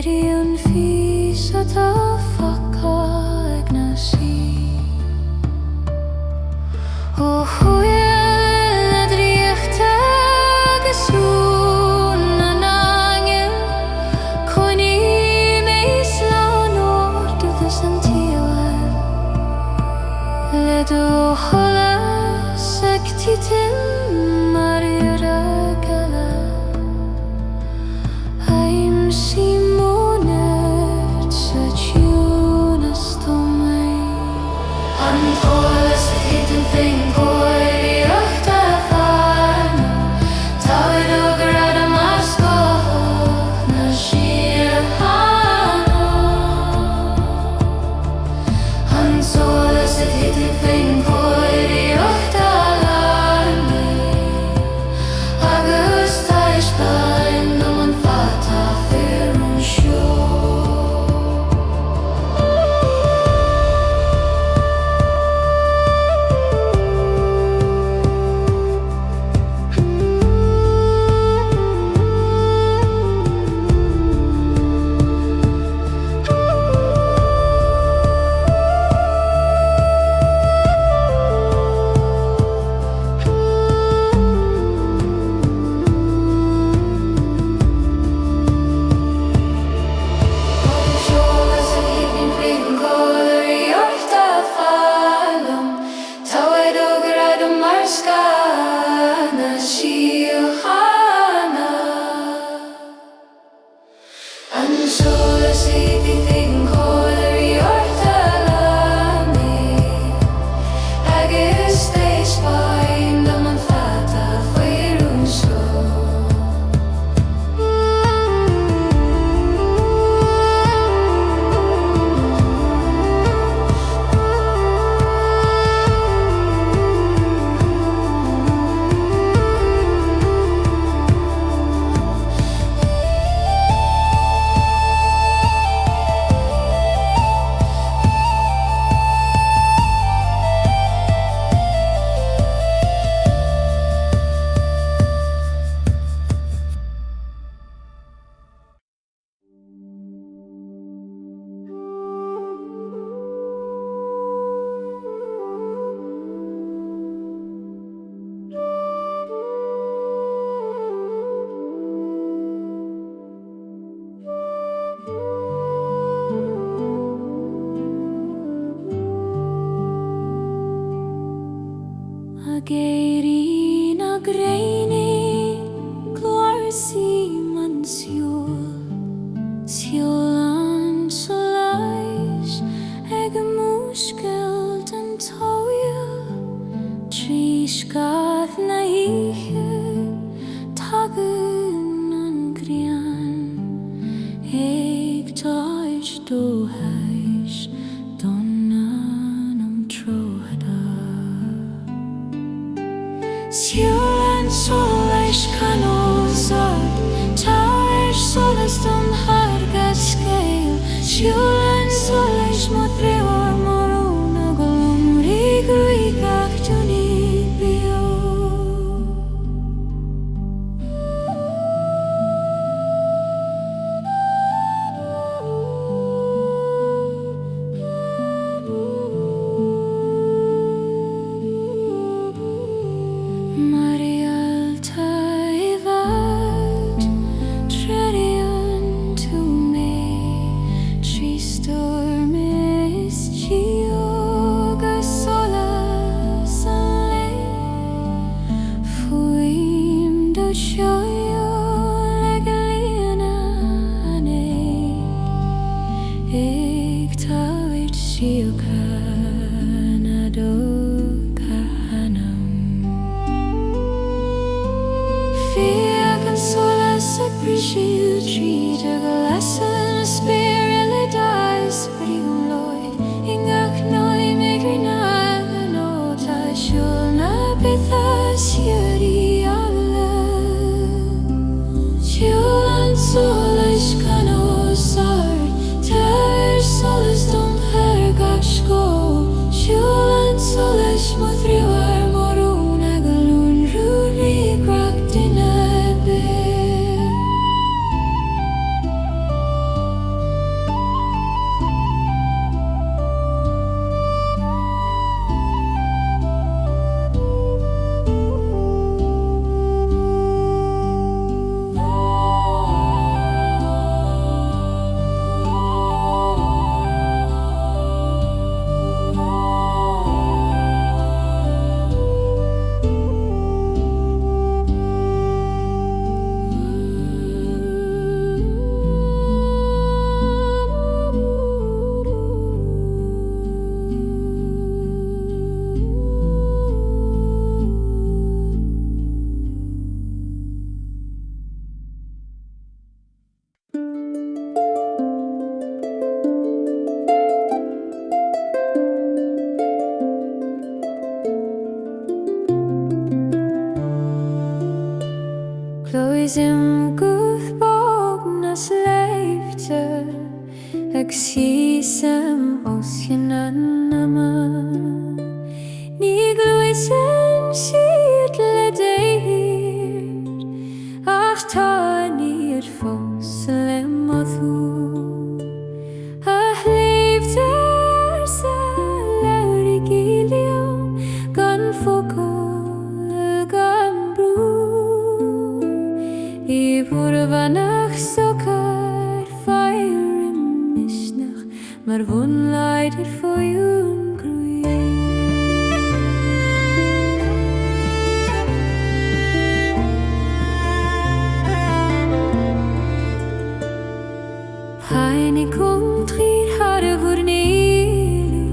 Ethereal. Sem ocean Anam Ní glúisan siad le déir Ach tá níor fós le mothú A hléiftar sa leir gíliom Gan focal gan brú I búrvanach socar feir misnach Mar bhun leidir foiún grúi Hainnig kom trír har a bhur nílú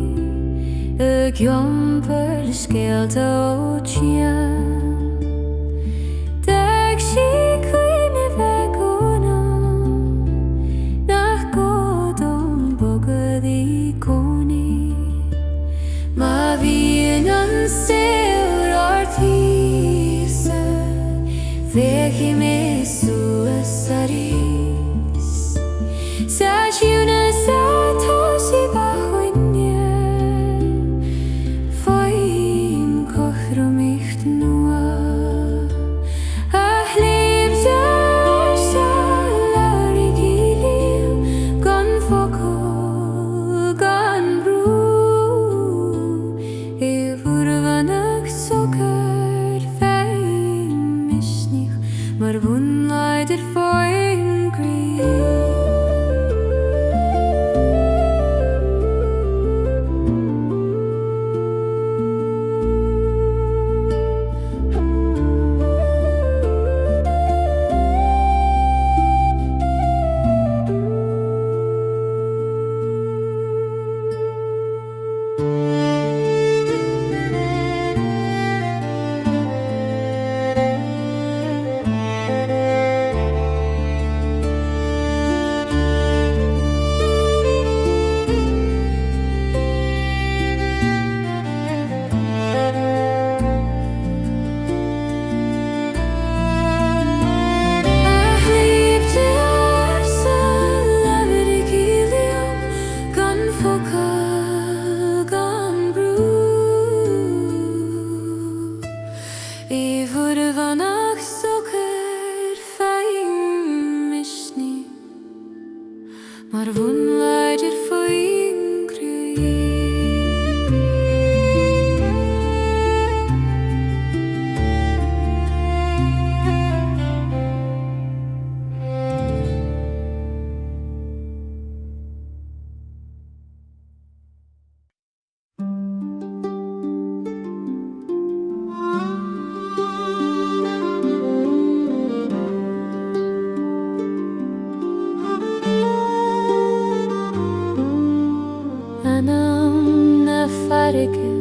A giomper scéalta ó tían Dag sí cuine vegóna Nach godom bogad I cóni Ma bhíon an saoir orthusa Bheadh me suas a rís Sa siúna sa tosaí ba chuine Fáim cochrum icht nua A hléibhtar sa leir gíliom Gan focal gan brú I bhurvanach socar feim misnich Mar bhun leidir foiin grí Mar bhun leidir foiin grúi Anam na Farraige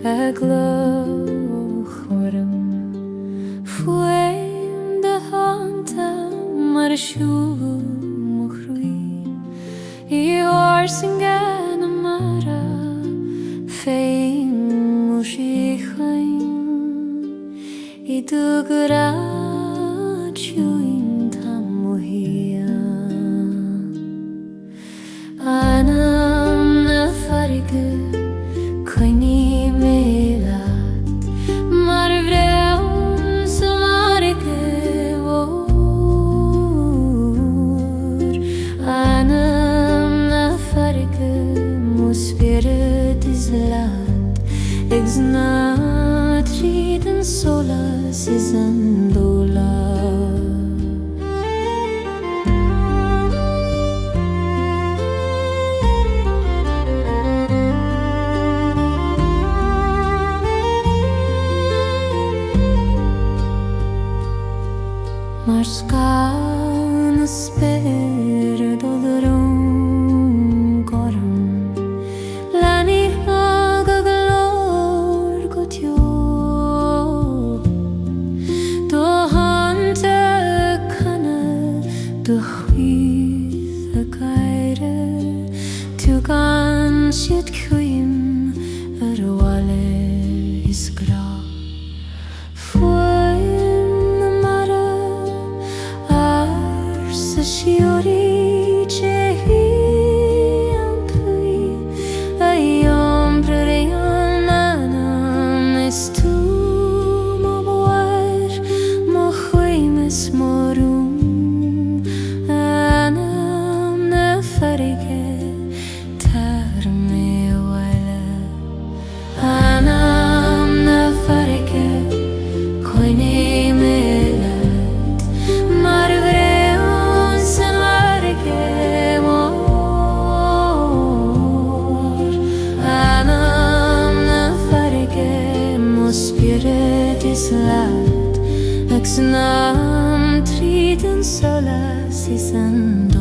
a glóchorm Fuaim de hanta mar a siúl mo chrúi I orsin gan a mara féim mo sí chaim I dúgurad siúin tam mo hian Anam na Farraige Coinní méad Mar bhreaun sa Farraige mhór Anam na Farraige Mo spirit is lad Ag zna tríd an solas is an dóla Mar scan a spéir dólarón gorum Lani ag a glór go teo Do hanta canna do chuíð a gaire Tú gan siad cuim ar a bhaile is gra Siori che si sandolas.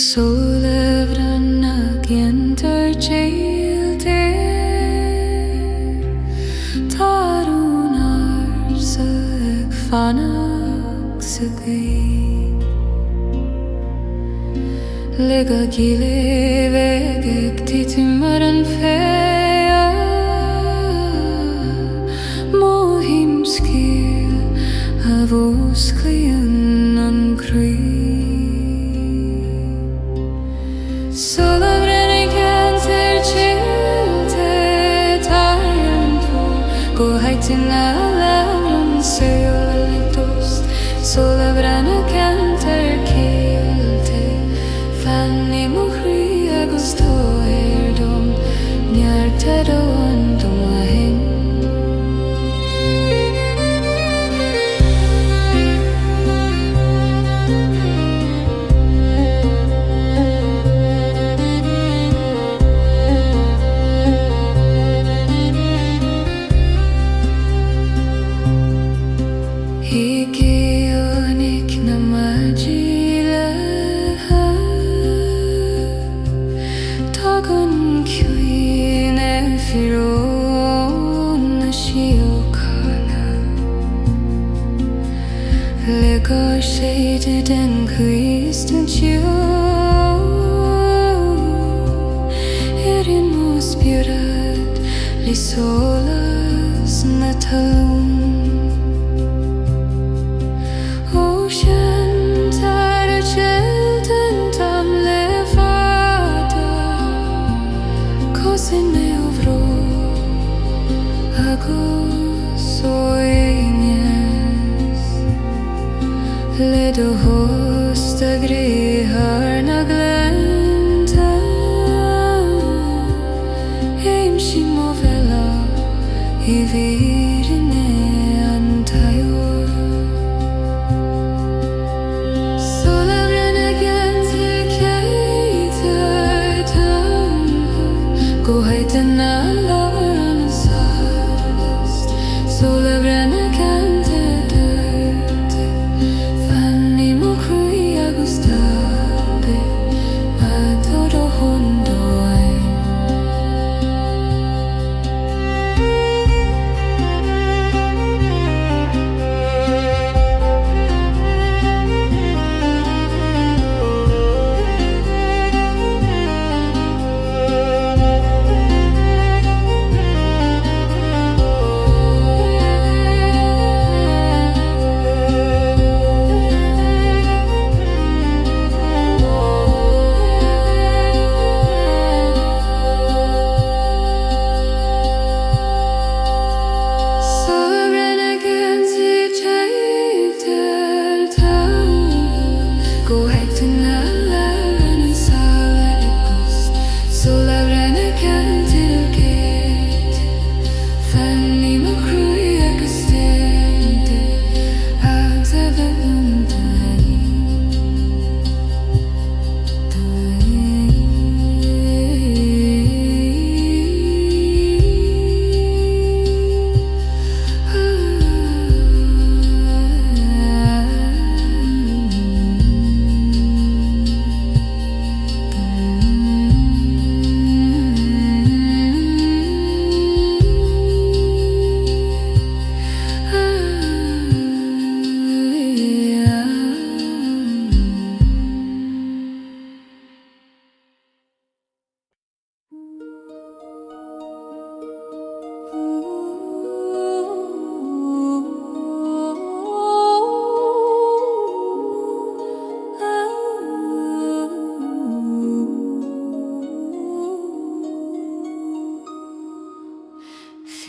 Solevrana enchanted Tarunar seg fanak segui Lega gile vegek titmaran fea Mohim skil avos klian an kry Tina lavran seolitos Solavrana canter kilte Fanny muhri agosto erdom Njartedo andom ahen Negotiated and increased and you Erin most beautiful Lisolas natalum Ocean tide chilton tam levada Cosine ovro Ledo hosta grihar naglenta Heim shimovela I virine antajor Solavrana ganze kejter tam Go heiten allaran sast Solavrana ganze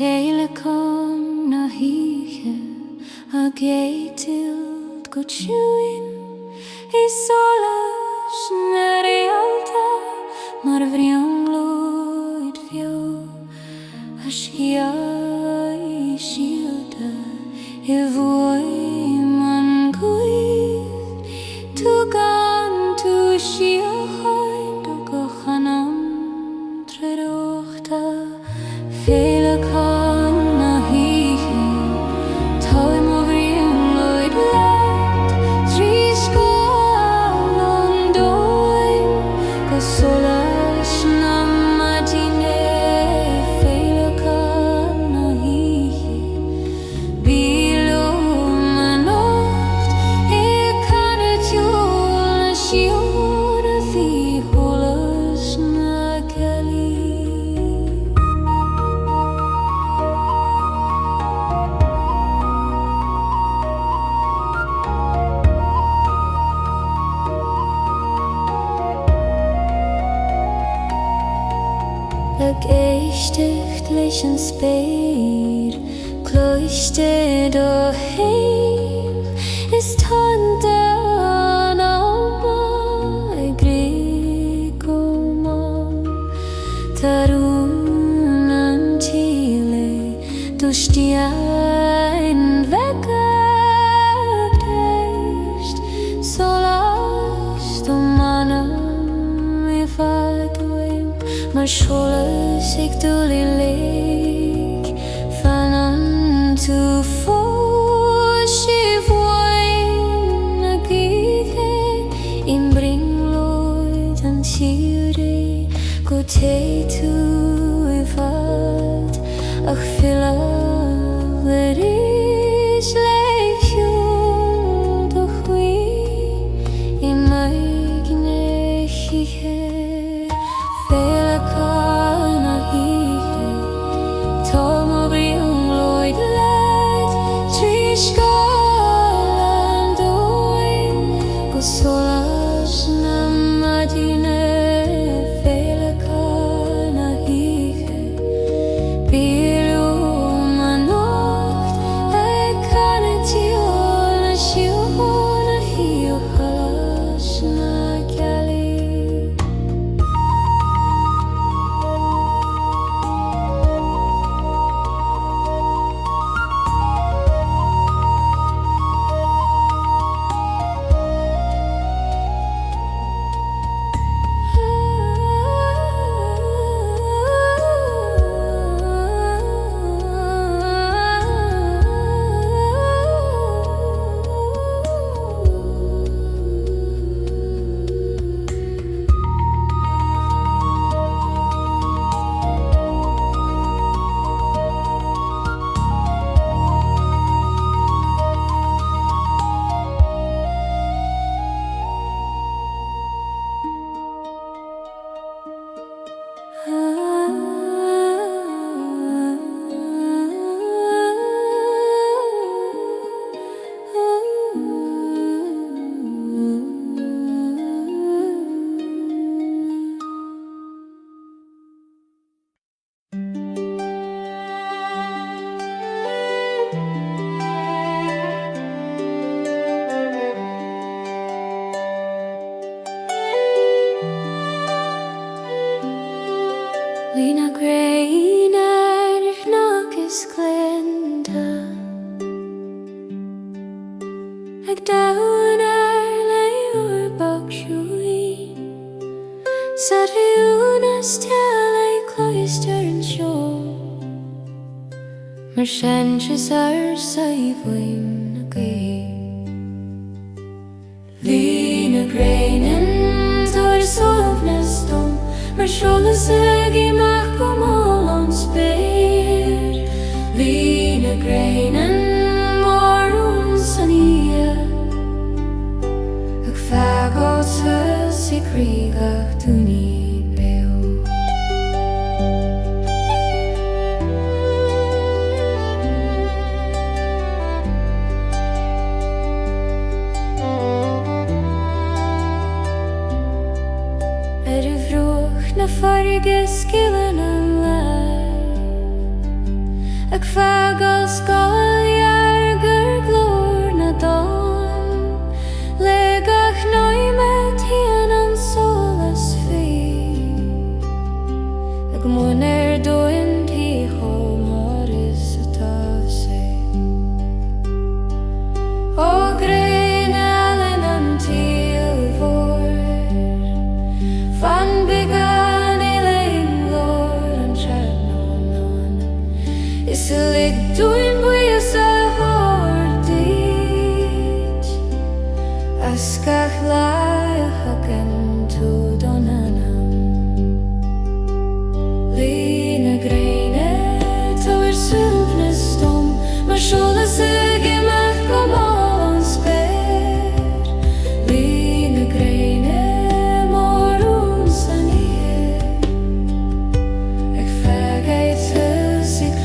Félekom na híche a géitilt go tjúin I solas na realta mar vrianglóid fjó a skia I siota I vui man guid tu gan tu skia haid o go chanam tredochta Félekom na híche táim o vrianglóid blad trí scoil an dóim Licht and speed, cloistered or heim is turned down on my Greek-Roman. Tarun Antile, durch die ein weggerecht, so lasst Anam i Fothram, maar scholes ik doe lik, van aan te voorschief wijn agige, in bring Lord en Sire, gote toe i vat, ach villa veris leefjoen, doch wie in mijn knechige. Lina grein knockes glenda, ag down lay bakshuin, Sarviunas tell cloister and show, Merchanches are saving again. Lina grein and or softness dom, maar scholle segi mag kom al ons beer. Line greinen maar ons anie. Ik vaak als hus ik kriegach du nie beel. Na Farraige skillen en lei, ek vaag als galjager gloor na dawn, legach nooit met hien en solas vee, ek moet doen die hom har is het af seg. Og grein allen antil vår, van bygga Iselig duin buis a hordit, Askach lai haken to don Anam. Lina greine tower sylvnes dom, maar scholle sege mag kom al ons ber. Lina greine mor ons anie, ek vergeet hus ik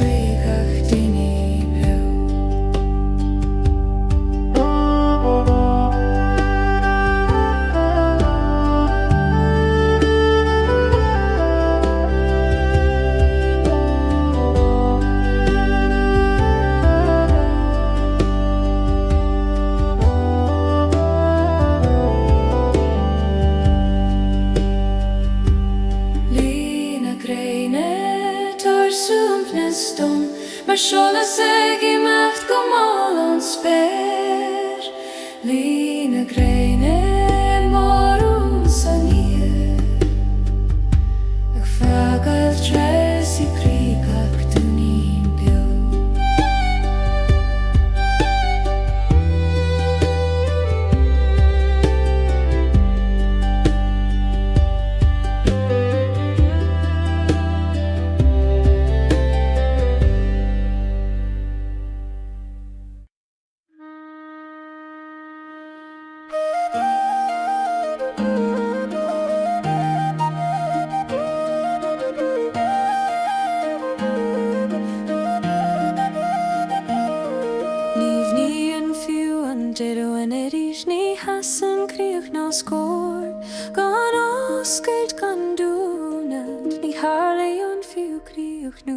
Jeroenerish ni hassen krieg na skor Gan oskuld kan donet Ni harle on fiu krieg nu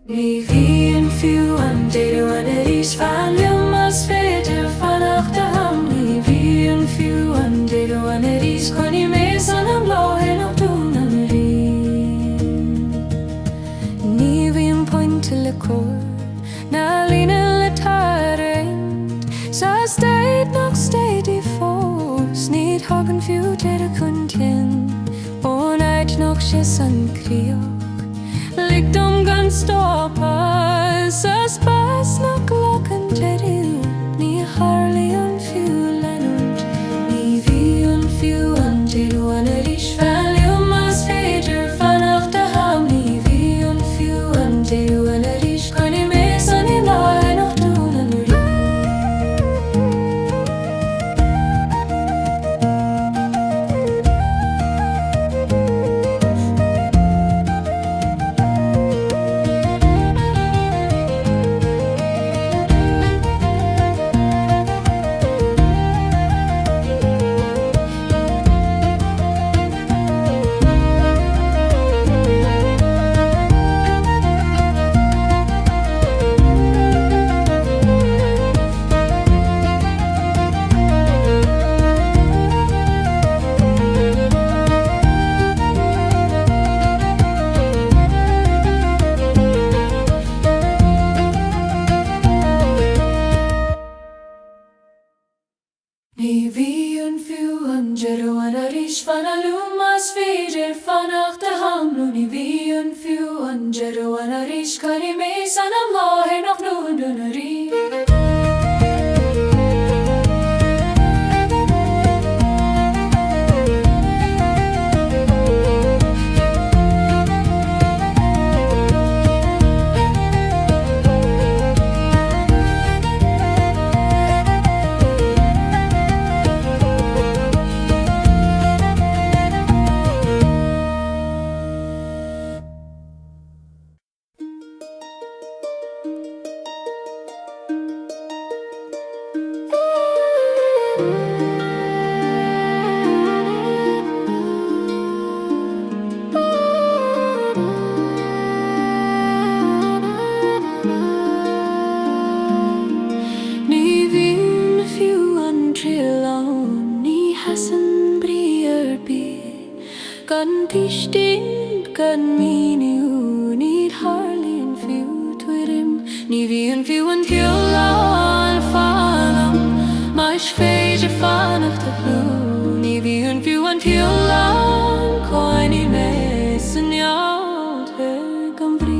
Ni vien fiu an Jeroenerish Valium as veder vannacht de ham Ni vien fiu an Jeroenerish Kon I mesan am lohe nog doen an rin Ni vien pointe le kor Na line le tarent Sa steed nog steed I fos Niet hagen fiu ter kuntin On eit nog sjessen kriok Ligt gan stoppa Sa spas nog lokken teril Ni harli an fiu lenund Ni vi an fiu an tiru an erish Valium as veder vannacht de ham Ni vi an fiu an tiru an erish Kan I mesan I lohe nog doen an rin Ni vi an fiu an Jero an arish Vanalum as veder vannacht de ham Ni vi an fiu an Jero an arish Kan I mesan am lohe nog doen an rin Ni vin fiu an trilon Ni hassen brier bi Gan tistin gan minu Nid harli an fiu twirim Ni vi an fiu an trilon Fanam Mas veder vannacht de blue Ni vi an fiu an trilon Koin I mesan jaut her gan bri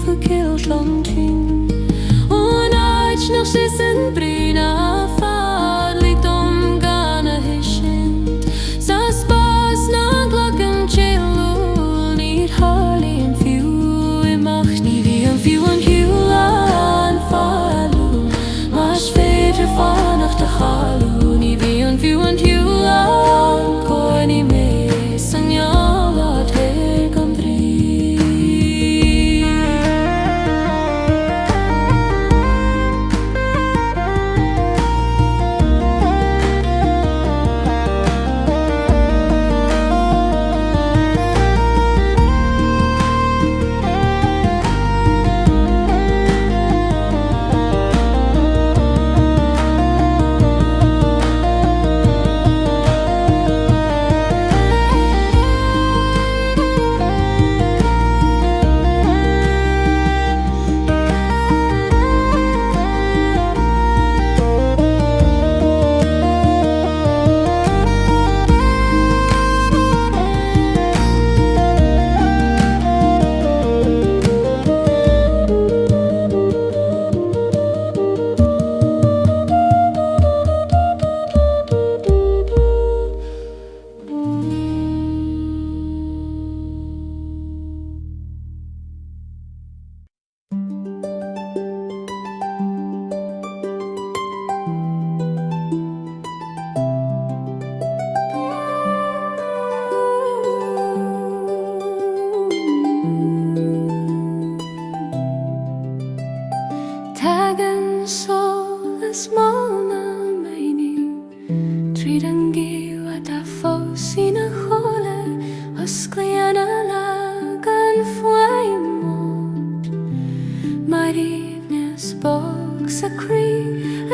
Verkeerd land in On uit nog steeds een brina vaart Ligt omgane hishint Zas pas na glokken chillul Niet harli en fiu I macht Niet die en fiu en hiula aan falu Mas veder vannacht de halu Niet die en fiu en hiula aan Koin I mesan jalat her kan drie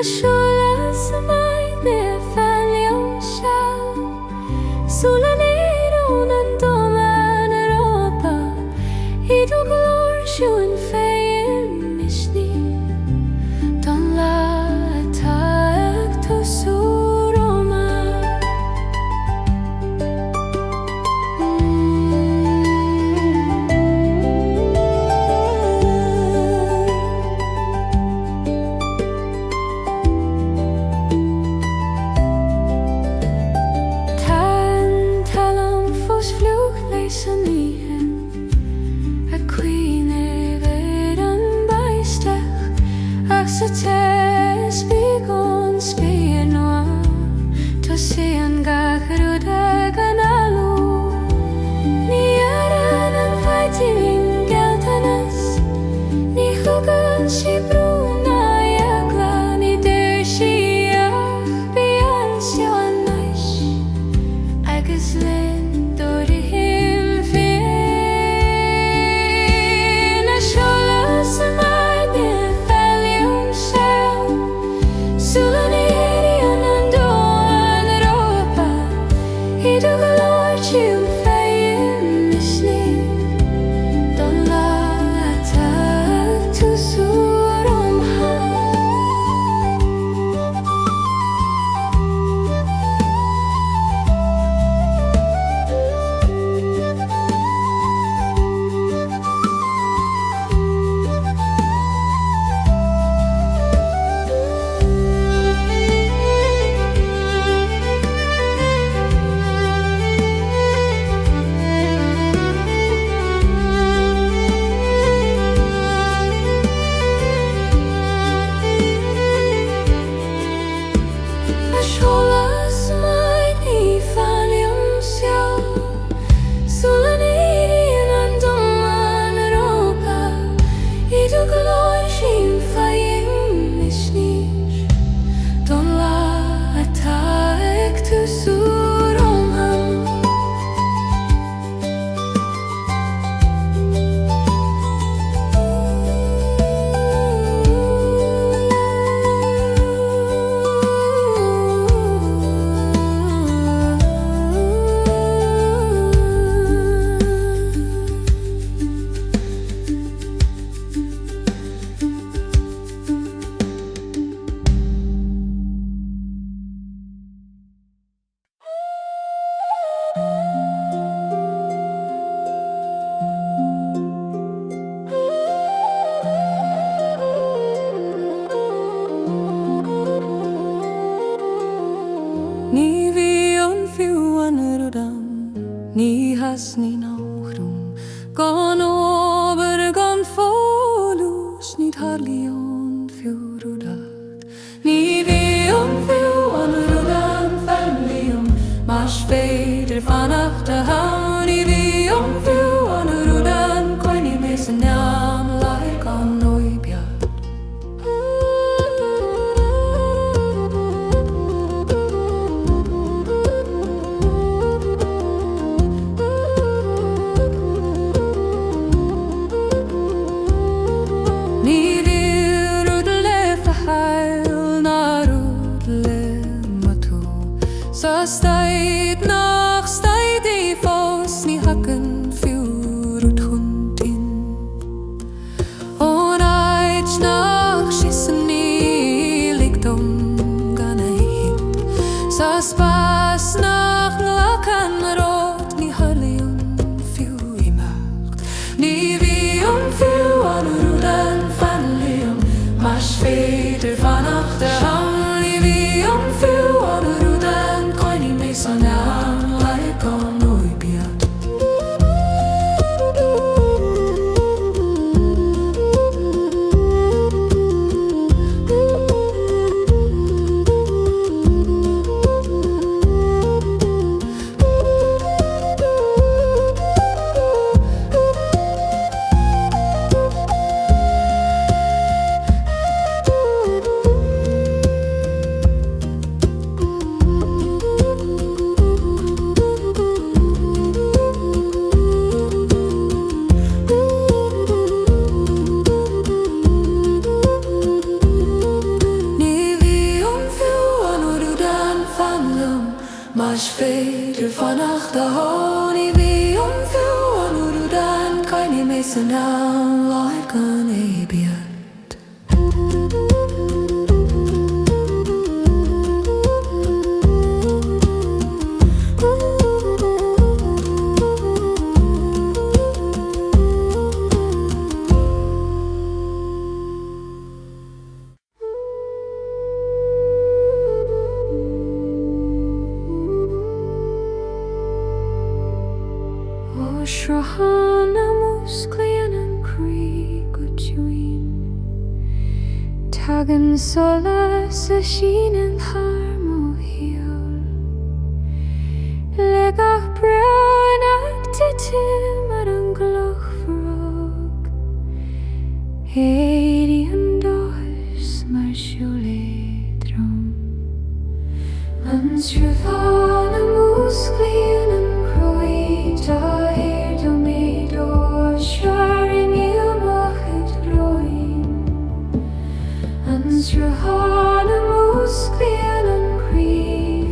Asholas mai me fallion shall Sulanero nandoman Europa Idu glor shun fein mishni Don la attack to suroma Ni has ni nauchrum Gon ober gon folus Ni harlion fjurudat Ni vion fjuan rudan famlion Mars feder fan after han Ni vion fjuan rudan Koini mesen nam like on oibjad Sa steit nach steit I for fanach da honi vi fiú an urudan Kaini me san an láir gan ébiad Shrahana musklian and creek uchuin Tagan sola sa sheen and harmo hiol Legach brown actitim at an gloch frog Heidi and dois mar shule drum An Shrahana musklian and croita Shrahana musklian an crí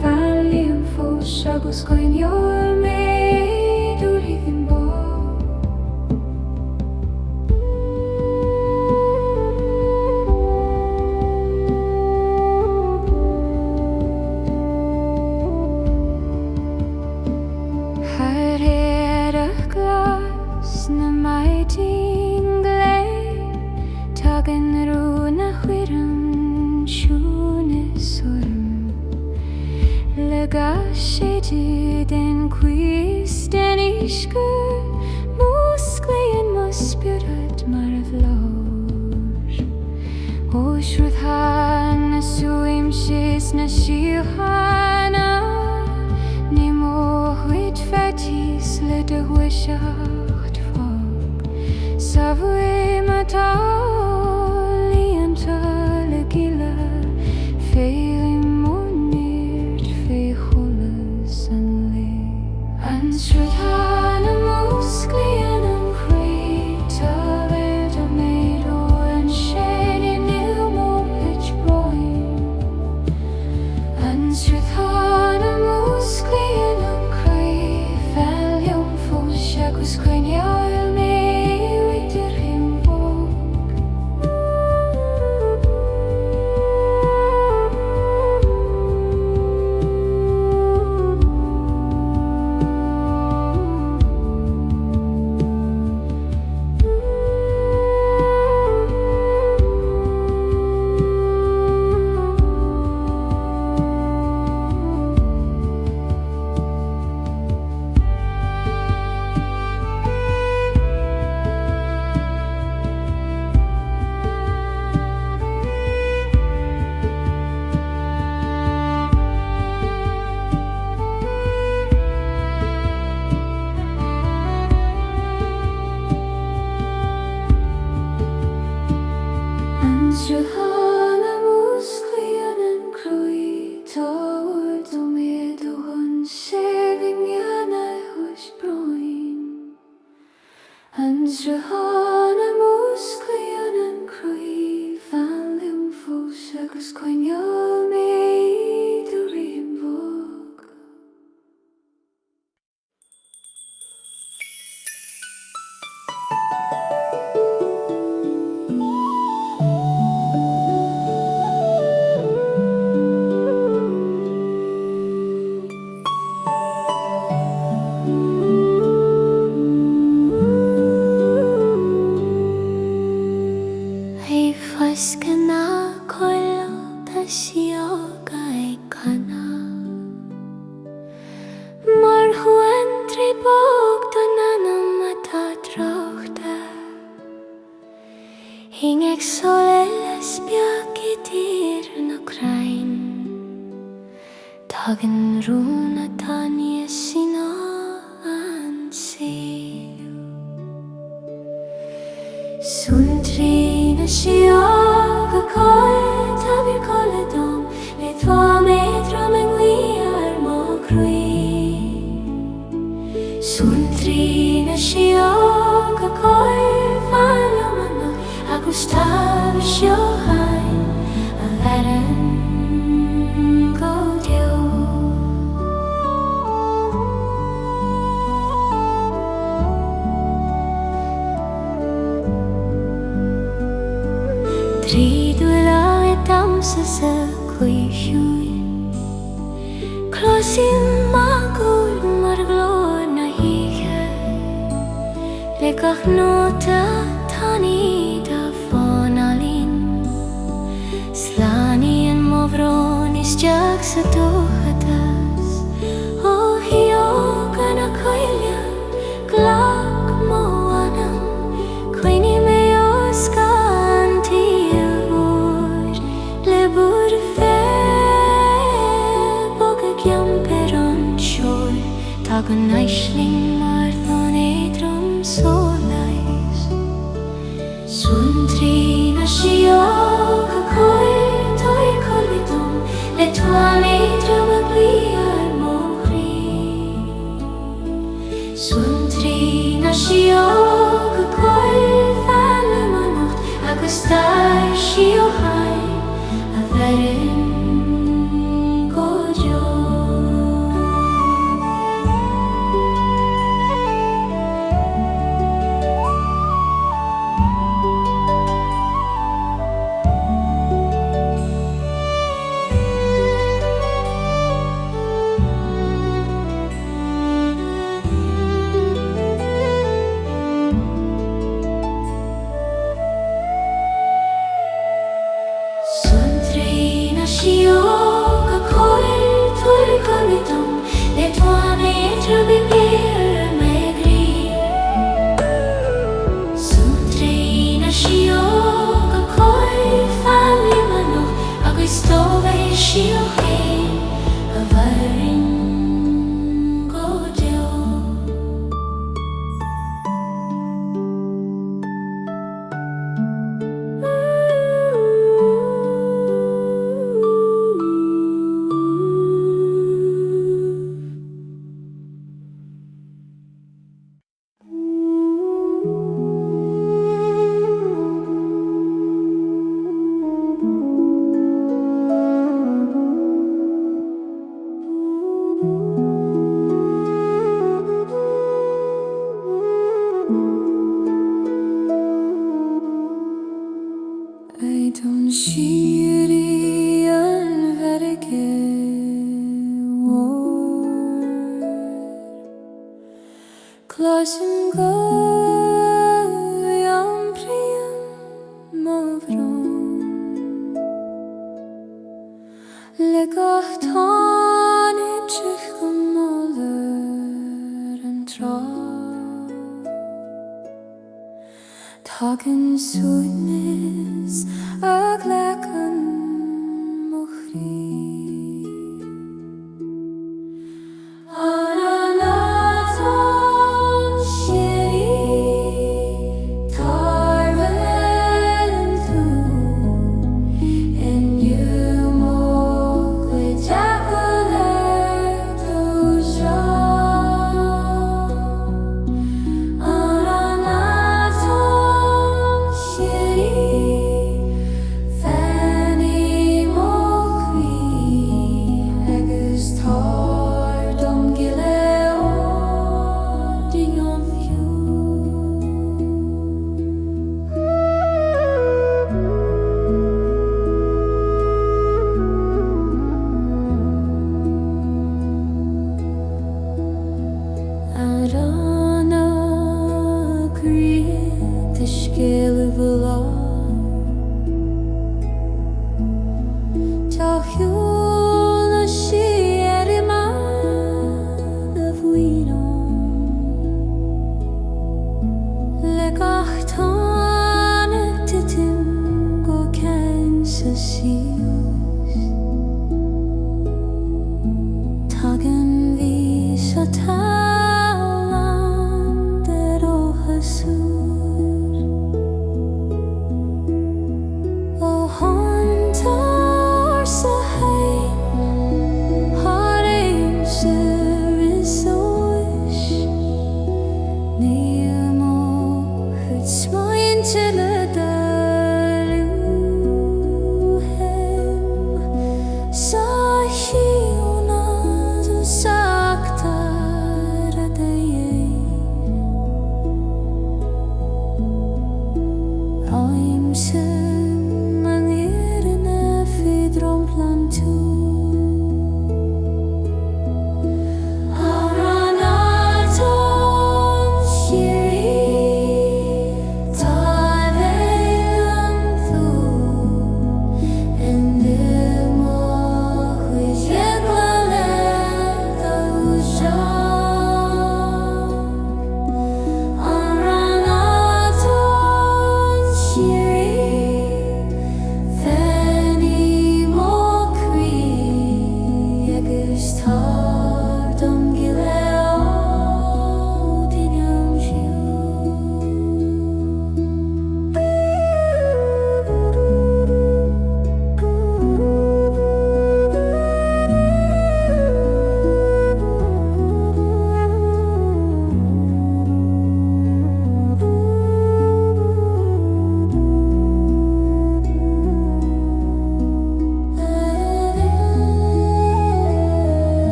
Fanliam fós agus goin jól méid úr hífin bó Har a glas na maiting glei Tagan rúna huiram Legashedid en quist en ishkur Musklian muspirat maravlor O shruthan na suim shis na shirhana Nimo huit fatis le de huishacht fog Savue matali anta le gila Feilim Shrutana musklian an creita Verda meido an shady nil mohich broin An Shrutana musklian an crei Felium fos agus queen jail me ridir him bog Shrahana musklian an croita Words o medo han shaving yana hush broin An Shrahana musklian an croi Fanlium fos agus coin jol me do rimbog Faskana kolla tasyoga ikana Mar huentri bog donanam matatrochta Hingek soleles bjakitir na krain Dagen runa tanje sina ansil Sundrina shioga koi tabir koledom Le tva metra men we are mo krui Sundrina shioga koi falomana Agustav shiohai a varen go dio sa kuishuy Closim magul marglor na hige Lekach nota tani da fonalin Slani en movron is jak sa tohatas O hiyo kana koilya glak mo anam Queenie meos cantil vor Le burfe Bogagyam peron shor Tagan aishling marthon edrum solais Suntri na shio kakoi toi kolitum Le tuale drum agliar mohri Suntri na shio kakoi fanle manocht Agustai shio hai averin gojo Talking sweetness, a glacken mochri. Ananaton shiri, tarvel tu, en you mokle jackal tuja. The scale of a law